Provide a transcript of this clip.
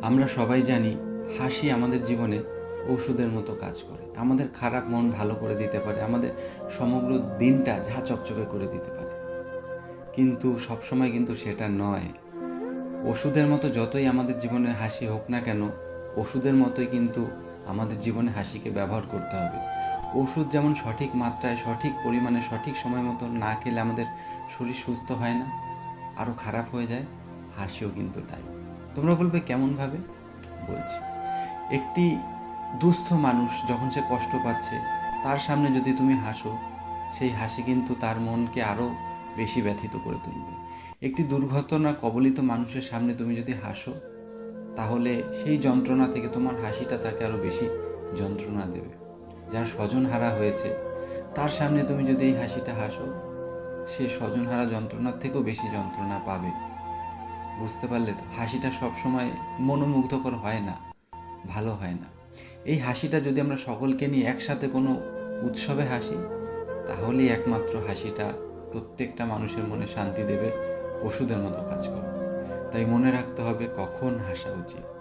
আমরা সবাই জানি হাসি আমাদের জীবনে ঔষধের মতো কাজ করে। আমাদের খারাপ মন ভালো করে দিতে পারে, আমাদের সমগ্র দিনটা ঝাঁ চকচকে করে দিতে পারে। কিন্তু সবসময় কিন্তু সেটা নয়। ওষুধের মতো যতই আমাদের জীবনে হাসি হোক না কেন, ওষুধের মতোই কিন্তু আমাদের জীবনে হাসিকে ব্যবহার করতে হবে। ওষুধ যেমন সঠিক মাত্রায়, সঠিক পরিমাণে, সঠিক সময় মতো না খেলে আমাদের শরীর সুস্থ হয় না, আরও খারাপ হয়ে যায়, হাসিও কিন্তু তাই। তোমরা বলবে কেমনভাবে? বলছি। একটি দুস্থ মানুষ যখন সে কষ্ট পাচ্ছে, তার সামনে যদি তুমি হাসো, সেই হাসি কিন্তু তার মনকে আরও বেশি ব্যথিত করে তুলবে। একটি দুর্ঘটনা কবলিত মানুষের সামনে তুমি যদি হাসো, তাহলে সেই যন্ত্রণা থেকে তোমার হাসিটা তাকে আরও বেশি যন্ত্রণা দেবে। যার স্বজনহারা হয়েছে, তার সামনে তুমি যদি এই হাসিটা হাসো, সে স্বজনহারা যন্ত্রণার থেকেও বেশি যন্ত্রণা পাবে। বুঝতে পারলে তো? হাসিটা সবসময় মনোমুগ্ধকর হয় না, ভালো হয় না। এই হাসিটা যদি আমরা সকলকে নিয়ে একসাথে কোনো উৎসবে হাসি, তাহলেই একমাত্র হাসিটা প্রত্যেকটা মানুষের মনে শান্তি দেবে, ওষুধের মতো কাজ করবে। তাই মনে রাখতে হবে কখন হাসা উচিত।